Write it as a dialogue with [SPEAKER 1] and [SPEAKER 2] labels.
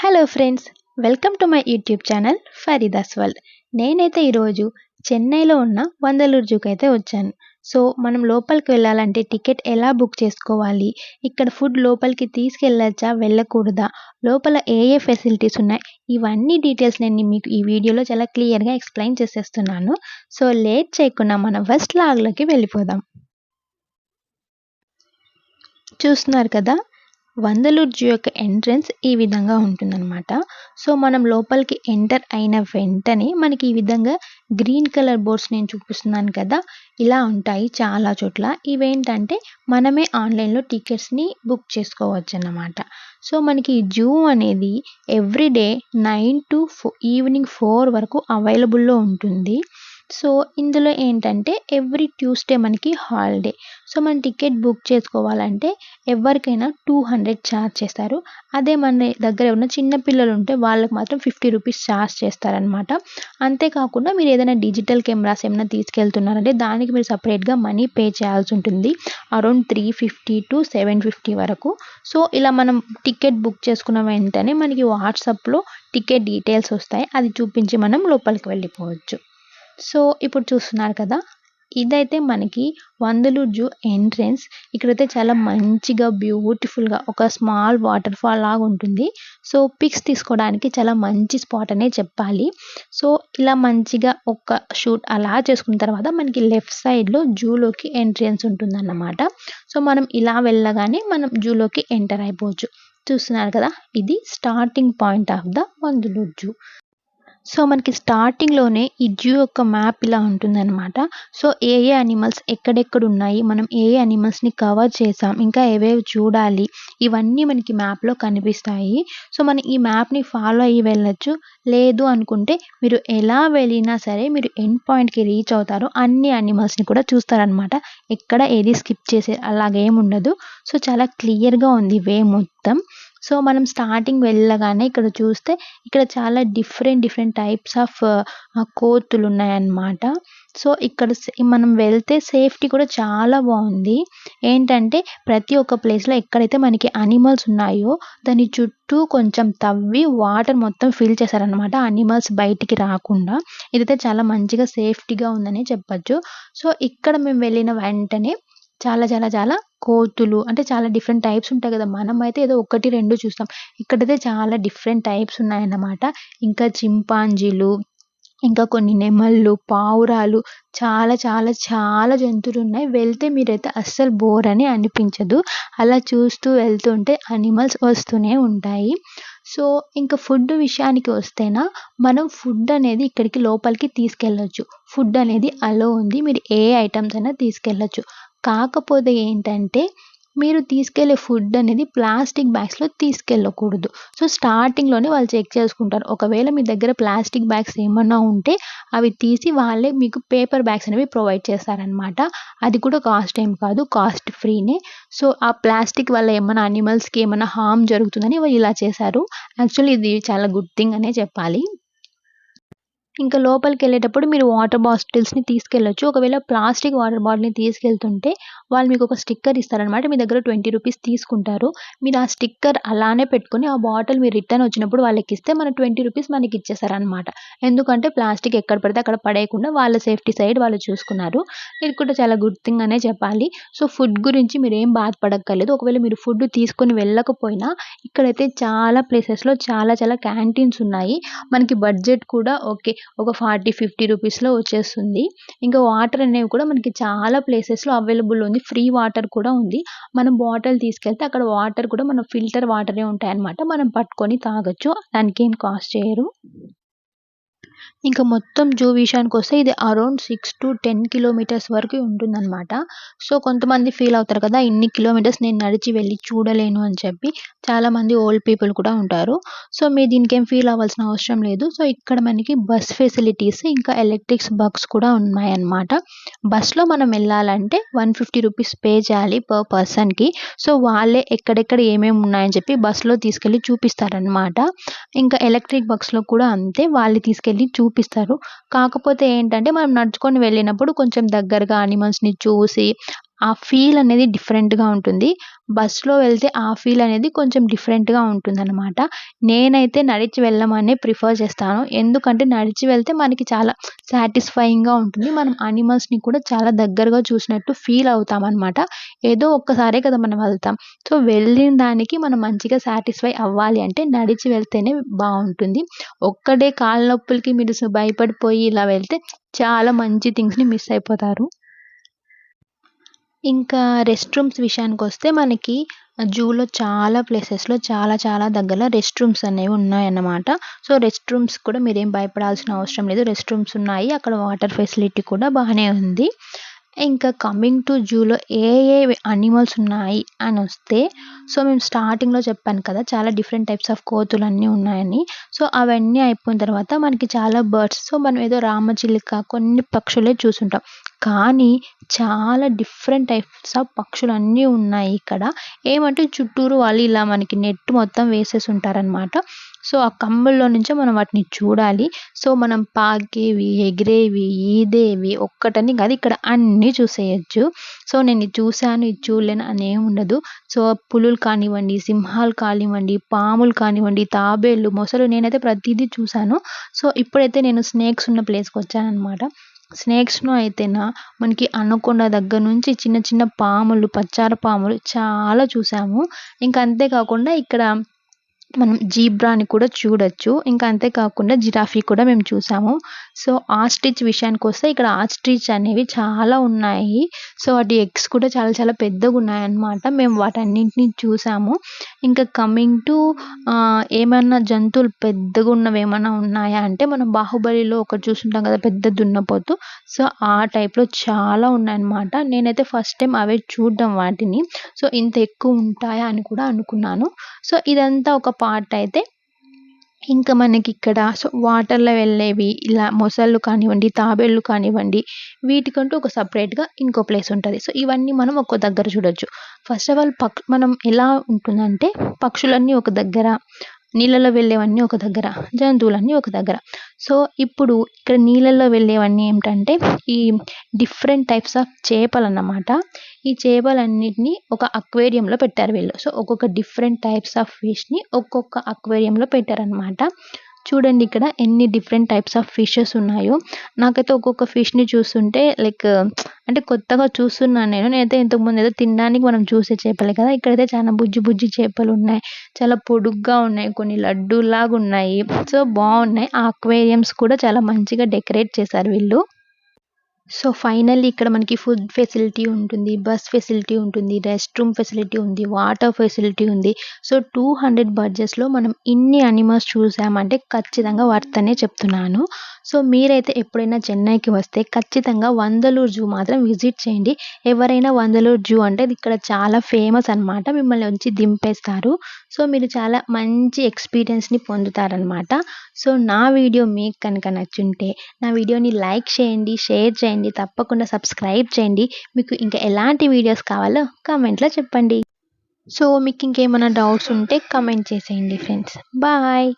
[SPEAKER 1] Hello friends, welcome to my YouTube channel Farida's world. నేనైతే ఈరోజు చెన్నైలో ఉన్న వందలూరు జూకి అయితే వచ్చాను. సో మనం లోపలికి వెళ్ళాలంటే టికెట్ ఎలా బుక్ చేసుకోవాలి, ఇక్కడ ఫుడ్ లోపలికి తీసుకెళ్ళచ్చా వెళ్ళకూడదా, లోపల ఏ ఏ ఫెసిలిటీస్ ఉన్నాయి, ఇవన్నీ డీటెయిల్స్ నేను మీకు ఈ వీడియోలో చాలా క్లియర్గా ఎక్స్ప్లెయిన్ చేసేస్తున్నాను. సో లేట్ చేయకుండా మనం ఫస్ట్ లాగ్లోకి వెళ్ళిపోదాం. చూస్తున్నారు కదా, వందలూరు జూ యొక్క ఎంట్రన్స్ ఈ విధంగా ఉంటుందన్నమాట. సో మనం లోపలికి ఎంటర్ అయిన వెంటనే మనకి ఈ విధంగా గ్రీన్ కలర్ బోర్డ్స్ నేను చూపిస్తున్నాను కదా, ఇలా ఉంటాయి చాలా చోట్ల. ఇవేంటంటే మనమే ఆన్లైన్లో టికెట్స్ని బుక్ చేసుకోవచ్చు అన్నమాట. సో మనకి జూ అనేది ఎవ్రీడే 9 to ఈవినింగ్ 4 వరకు అవైలబుల్లో ఉంటుంది. సో ఇందులో ఏంటంటే ఎవ్రీ ట్యూస్డే మనకి హాలిడే. సో మనం టికెట్ బుక్ చేసుకోవాలంటే ఎవరికైనా 200 ఛార్జ్ చేస్తారు. అదే మన దగ్గర ఉన్న చిన్న పిల్లలు ఉంటే వాళ్ళకి మాత్రం 50 రూపీస్ ఛార్జ్ చేస్తారనమాట. అంతేకాకుండా మీరు ఏదైనా డిజిటల్ కెమెరాస్ ఏమైనా తీసుకెళ్తున్నారంటే దానికి మీరు సపరేట్గా మనీ పే చేయాల్సి ఉంటుంది, అరౌండ్ 350 to 750 వరకు. సో ఇలా మనం టికెట్ బుక్ చేసుకున్న వెంటనే మనకి వాట్సాప్లో టికెట్ డీటెయిల్స్ వస్తాయి, అది చూపించి మనం లోపలికి వెళ్ళిపోవచ్చు. సో ఇప్పుడు చూస్తున్నారు కదా, ఇదైతే మనకి వందలూరు జూ ఎంట్రన్స్. ఇక్కడైతే చాలా మంచిగా బ్యూటిఫుల్గా ఒక స్మాల్ వాటర్ ఫాల్ లాగా ఉంటుంది. సో పిక్స్ తీసుకోవడానికి చాలా మంచి స్పాట్ అనే చెప్పాలి. సో ఇలా మంచిగా ఒక షూట్ అలా చేసుకున్న తర్వాత మనకి లెఫ్ట్ సైడ్లో జూలోకి ఎంట్రన్స్ ఉంటుందన్నమాట. సో మనం ఇలా వెళ్ళగానే మనం జూలోకి ఎంటర్ అయిపోవచ్చు. చూస్తున్నారు కదా, ఇది starting point of the Vandalur zoo. So మనకి స్టార్టింగ్లోనే ఈ జూ యొక్క మ్యాప్ ఇలా ఉంటుందన్నమాట. సో ఏ ఏ అనిమల్స్ ఎక్కడెక్కడ ఉన్నాయి, మనం ఏ ఏ అనిమల్స్ని కవర్ చేసాం, ఇంకా ఏవేవి చూడాలి, ఇవన్నీ మనకి మ్యాప్లో కనిపిస్తాయి. సో మనం ఈ మ్యాప్ని ఫాలో అయ్యి వెళ్ళొచ్చు. లేదు అనుకుంటే మీరు ఎలా వెళ్ళినా సరే మీరు ఎండ్ పాయింట్కి రీచ్ అవుతారు, అన్ని అనిమల్స్ని కూడా చూస్తారనమాట. ఎక్కడ ఏది స్కిప్ చేసే అలాగేం ఉండదు. సో చాలా క్లియర్గా ఉంది వే మొత్తం. సో మనం స్టార్టింగ్ వెళ్ళగానే ఇక్కడ చూస్తే ఇక్కడ చాలా డిఫరెంట్ టైప్స్ ఆఫ్ కోతులు ఉన్నాయన్నమాట. సో ఇక్కడ మనం వెళ్తే సేఫ్టీ కూడా చాలా బాగుంది. ఏంటంటే ప్రతి ఒక్క ప్లేస్లో ఎక్కడైతే మనకి అనిమల్స్ ఉన్నాయో దాని చుట్టూ కొంచెం తవ్వి వాటర్ మొత్తం ఫిల్ చేశారనమాట, అనిమల్స్ బయటికి రాకుండా. ఇదైతే చాలా మంచిగా సేఫ్టీగా ఉందని చెప్పచ్చు. సో ఇక్కడ మేము వెళ్ళిన వెంటనే చాలా చాలా చాలా కోతులు, అంటే చాలా డిఫరెంట్ టైప్స్ ఉంటాయి కదా, మనమైతే ఏదో 1, 2 చూస్తాం, ఇక్కడైతే చాలా డిఫరెంట్ టైప్స్ ఉన్నాయన్నమాట. ఇంకా చింపాంజీలు, ఇంకా కొన్ని నెమళ్ళు, పావురాలు, చాలా చాలా చాలా జంతువులు ఉన్నాయి. వెళ్తే మీరైతే అస్సలు బోర్ అని అనిపించదు. అలా చూస్తూ వెళ్తుంటే అనిమల్స్ వస్తూనే ఉంటాయి. సో ఇంకా ఫుడ్ విషయానికి వస్తేనా, మనం ఫుడ్ అనేది ఇక్కడికి లోపలికి తీసుకెళ్ళొచ్చు. ఫుడ్ అనేది అలో ఉంది, మీరు ఏ ఐటమ్స్ అయినా తీసుకెళ్ళొచ్చు. కాకపోతే ఏంటంటే మీరు తీసుకెళ్ళే ఫుడ్ అనేది ప్లాస్టిక్ బ్యాగ్స్లో తీసుకెళ్ళకూడదు. సో స్టార్టింగ్లోనే వాళ్ళు చెక్ చేసుకుంటారు. ఒకవేళ మీ దగ్గర ప్లాస్టిక్ బ్యాగ్స్ ఏమన్నా ఉంటే అవి తీసి వాళ్ళే మీకు పేపర్ బ్యాగ్స్ అనేవి ప్రొవైడ్ చేస్తారనమాట. అది కూడా కాస్ట్ ఏం కాదు, కాస్ట్ ఫ్రీనే. సో ఆ ప్లాస్టిక్ వల్ల ఏమైనా అనిమల్స్కి ఏమైనా హార్మ్ జరుగుతుందని వాళ్ళు ఇలా చేశారు. యాక్చువల్లీ ఇది చాలా గుడ్ థింగ్ అనే చెప్పాలి. ఇంకా లోపలికి వెళ్ళేటప్పుడు మీరు వాటర్ బాటిల్స్ని తీసుకెళ్ళొచ్చు. ఒకవేళ ప్లాస్టిక్ వాటర్ బాటిల్ని తీసుకెళ్తుంటే వాళ్ళు మీకు ఒక స్టిక్కర్ ఇస్తారనమాట. మీ దగ్గర 20 రూపీస్ తీసుకుంటారు. మీరు ఆ స్టిక్కర్ అలానే పెట్టుకొని ఆ బాటిల్ మీరు రిటర్న్ వచ్చినప్పుడు వాళ్ళకి ఇస్తే మన 20 రూపీస్ మనకి ఇచ్చేసారనమాట. ఎందుకంటే ప్లాస్టిక్ ఎక్కడ పడితే అక్కడ పడేయకుండా వాళ్ళ సేఫ్టీ సైడ్ వాళ్ళు చూసుకున్నారు. ఇది కూడా చాలా గుడ్ థింగ్ అనే చెప్పాలి. సో ఫుడ్ గురించి మీరు ఏం బాధపడక్కర్లేదు. ఒకవేళ మీరు ఫుడ్ తీసుకొని వెళ్ళకపోయినా ఇక్కడైతే చాలా ప్లేసెస్లో చాలా చాలా క్యాంటీన్స్ ఉన్నాయి. మనకి బడ్జెట్ కూడా ఓకే, ఒక 40-50 రూపీస్లో వచ్చేస్తుంది. ఇంకా వాటర్ అనేవి కూడా మనకి చాలా ప్లేసెస్లో అవైలబుల్ ఉంది. ఫ్రీ వాటర్ కూడా ఉంది. మనం బాటిల్ తీసుకెళ్తే అక్కడ వాటర్ కూడా మన ఫిల్టర్ వాటరే ఉంటాయన్నమాట, మనం పట్టుకొని తాగొచ్చు, దానికి ఏం కాస్ట్ చేయరు. ఇంకా మొత్తం జూ విషయానికి వస్తే ఇది అరౌండ్ 6 to 10 కిలోమీటర్స్ వరకు ఉంటుందన్నమాట. సో కొంతమంది ఫీల్ అవుతారు కదా, ఇన్ని కిలోమీటర్స్ నేను నడిచి వెళ్ళి చూడలేను అని చెప్పి. చాలామంది ఓల్డ్ పీపుల్ కూడా ఉంటారు. సో మీరు దీనికి ఏం ఫీల్ అవ్వాల్సిన అవసరం లేదు. సో ఇక్కడ మనకి బస్ ఫెసిలిటీస్ ఇంకా ఎలక్ట్రిక్స్ బస్ కూడా ఉన్నాయన్నమాట. బస్లో మనం వెళ్ళాలంటే 150 రూపీస్ పే చేయాలి పర్ పర్సన్కి. సో వాళ్ళే ఎక్కడెక్కడ ఏమేమి ఉన్నాయని చెప్పి బస్లో తీసుకెళ్ళి చూపిస్తారనమాట. ఇంకా ఎలక్ట్రిక్ బస్లో కూడా అంతే, వాళ్ళు తీసుకెళ్ళి చూపిస్తారు. కాకపోతే ఏంటంటే మనం నడుచుకొని వెళ్ళినప్పుడు కొంచెం దగ్గరగా అనిమల్స్ని చూసి ఆ ఫీల్ అనేది డిఫరెంట్‌గా ఉంటుంది. బస్‌లో వెళ్తే ఆ ఫీల్ అనేది కొంచెం డిఫరెంట్‌గా ఉంటుందనమాట. నేనైతే నడిచి వెళ్ళమనే ప్రిఫర్ చేస్తాను. ఎందుకంటే నడిచి వెళ్తే మనకి చాలా సాటిస్ఫైయింగ్‌గా ఉంటుంది. మనం యానిమల్స్‌ని కూడా చాలా దగ్గరగా చూసినట్టు ఫీల్ అవుతామనమాట. ఏదో ఒక్కసారే కదా మనం వెళ్తాం. సో, వెళ్ళిన దానికి మనం మంచిగా సాటిస్ఫై అవ్వాలి అంటే నడిచి వెళ్తేనే బావుంటుంది. ఒక్కడే కాళ్ళ నొప్పులకి మీరు భయపడిపోయి ఇలా వెళ్తే చాలా మంచి థింగ్స్‌ని మిస్ అయిపోతారు. ఇంకా రెస్ట్ రూమ్స్ విషయానికొస్తే మనకి జూలో చాలా ప్లేసెస్‌లో చాలా చాలా దగ్గరలో రెస్ట్ రూమ్స్ అనేవి ఉన్నాయన్నమాట. సో, రెస్ట్ రూమ్స్ కూడా మీరేం భయపడాల్సిన అవసరం లేదు. రెస్ట్ రూమ్స్ ఉన్నాయి. అక్కడ వాటర్ ఫెసిలిటీ కూడా బానే ఉంది. ఇంకా కమింగ్ టు జూలో ఏ ఏ యానిమల్స్ ఉన్నాయి అనొస్తే, సో, మేము స్టార్టింగ్‌లో చెప్పాను కదా! చాలా డిఫరెంట్ టైప్స్ ఆఫ్ కోతులన్నీ ఉన్నాయని. సో, అవన్నీ అయిపోయిన తర్వాత మనకి చాలా బర్డ్స్, సో, మనం ఏదో రామచిలుక కొన్ని పక్షులే చూసుంటాం. కానీ చాలా డిఫరెంట్ టైప్స్ ఆఫ్ పక్షులన్నీ ఉన్నాయి ఇక్కడ. ఏమంటే చుట్టూరు వాళ్ళు ఇలా మనకి నెట్ మొత్తం వేసేసుంటారనమాట. సో, ఆ కమ్ముల్లో నుంచే మనం వాటిని చూడాలి. సో, మనం పాకేవి, ఎగిరేవి, ఈదేవి ఒక్కటని కాదు ఇక్కడ అన్నీ చూసేయొచ్చు. సో, నేను ఇది చూసాను, ఇది చూడలేను అని ఏముండదు. సో, పులులు కానివ్వండి, సింహాలు కానివ్వండి, పాములు కానివ్వండి, తాబేళ్లు, మొసలు నేనైతే ప్రతీదీ చూసాను. సో, ఇప్పుడైతే నేను స్నేక్స్ ఉన్న ప్లేస్‌కొచ్చాననమాట. స్నేక్స్‌లో అయితేనా మనకి అనకొండ దగ్గర నుంచి చిన్న చిన్న పాములు, పచ్చార పాములు చాలా చూసాము. ఇంక అంతే కాకుండా ఇక్కడ మనం జీబ్రాని కూడా చూడొచ్చు. ఇంకా అంతే కాకుండా జిరాఫీ కూడా మేము చూసాము. సో, ఆస్ట్రిచ్ విషయానికొస్తే ఇక్కడ ఆస్ట్రిచ్ అనేవి చాలా ఉన్నాయి. సో, వాటి ఎగ్స్ కూడా చాలా చాలా పెద్దగున్నాయన్నమాట. మేము వాటన్నింటిని చూసాము. ఇంకా కమింగ్ టు ఏమన్నా జంతువులు పెద్దగున్నవేమన్నా ఉన్నాయా అంటే మనం 'బాహుబలిలో' ఒకటి చూసుంటాం కదా! పెద్ద దున్నపోతు. సో, ఆ టైప్‌లో చాలా ఉన్నాయన్నమాట. నేనైతే ఫస్ట్ టైమ్ అవే చూడడం వాటిని. సో, ఇంత ఎక్కువ ఉంటాయా అని కూడా అనుకున్నాను. సో, ఇదంతా ఒక పార్ట్ అయితే, ఇంకా మనకిక్కడ సో, వాటర్‌లో వెళ్ళేవి ఇలా మొసళ్ళు కానివ్వండి, తాబేళ్లు కానివ్వండి, వీటికంటూ ఒక సెపరేట్‌గా ఇంకో ప్లేస్ ఉంటది. సో, ఇవన్నీ మనం ఒక్కో దగ్గర చూడొచ్చు. ఫస్ట్ ఆఫ్ ఆల్ మనం ఎలా ఉంటుందంటే పక్షులన్నీ ఒక దగ్గర, నీళ్ళలో వెళ్ళేవన్నీ ఒక దగ్గర, జంతువులన్నీ ఒక దగ్గర. సో, ఇప్పుడు ఇక్కడ నీళ్ళల్లో వెళ్ళేవన్నీ ఏమిటంటే ఈ డిఫరెంట్ టైప్స్ ఆఫ్ చేపలన్నమాట. ఈ చేపలన్నిటిని ఒక అక్వేరియంలో పెట్టారు వీళ్ళు. సో, ఒక్కొక్క డిఫరెంట్ టైప్స్ ఆఫ్ ఫిష్‌ని ఒక్కొక్క అక్వేరియంలో పెట్టారనమాట. చూడండి ఇక్కడ ఎన్ని డిఫరెంట్ టైప్స్ ఆఫ్ ఫిషెస్ ఉన్నాయో. నాకైతే ఒక్కొక్క ఫిష్‌ని చూస్తుంటే లైక్ అంటే కొత్తగా చూస్తున్నాను నేను. నేనైతే ఇంతకుముందు ఏదో తినడానికి మనం చూసే చేపలే కదా! ఇక్కడైతే చాలా బుజ్జి బుజ్జి చేపలున్నాయి. చాలా పొడుగ్గా ఉన్నాయి. కొన్ని లడ్డూలాగున్నాయి. సో, బావున్నాయి. ఆ అక్వేరియంస్ కూడా చాలా మంచిగా డెకరేట్ చేశారు వీళ్ళు. సో, ఫైనల్లీ ఇక్కడ మనకి ఫుడ్ ఫెసిలిటీ ఉంటుంది. బస్ ఫెసిలిటీ ఉంటుంది. రెస్ట్ రూమ్ ఫెసిలిటీ ఉంది. వాటర్ ఫెసిలిటీ ఉంది. సో, 200 బడ్జెట్స్‌లో మనం ఇన్ని యానిమల్స్ చూసామంటే ఖచ్చితంగా వర్త్ అనే చెప్తున్నాను. సో, మీరైతే ఎప్పుడైనా చెన్నైకి వస్తే ఖచ్చితంగా వందలూరు జూ మాత్రం విజిట్ చేయండి. ఎవరైనా వందలూరు జూ అంటే అది ఇక్కడ చాలా ఫేమస్ అనమాట. మిమ్మల్ని వచ్చి దింపేస్తారు. సో, మీరు చాలా మంచి ఎక్స్‌పీరియన్స్‌ని పొందుతారనమాట. సో, నా వీడియో మీకు కనుక నచ్చుంటే నా వీడియోని లైక్ చేయండి, షేర్ చేయండి, తప్పకుండా సబ్స్క్రైబ్ చేయండి. మీకు ఇంకా ఎలాంటి వీడియోస్ కావాలో కామెంట్‌లో చెప్పండి. సో, మీకు ఇంకేమైనా డౌట్స్ ఉంటే కామెంట్ చేసేయండి ఫ్రెండ్స్. బాయ్.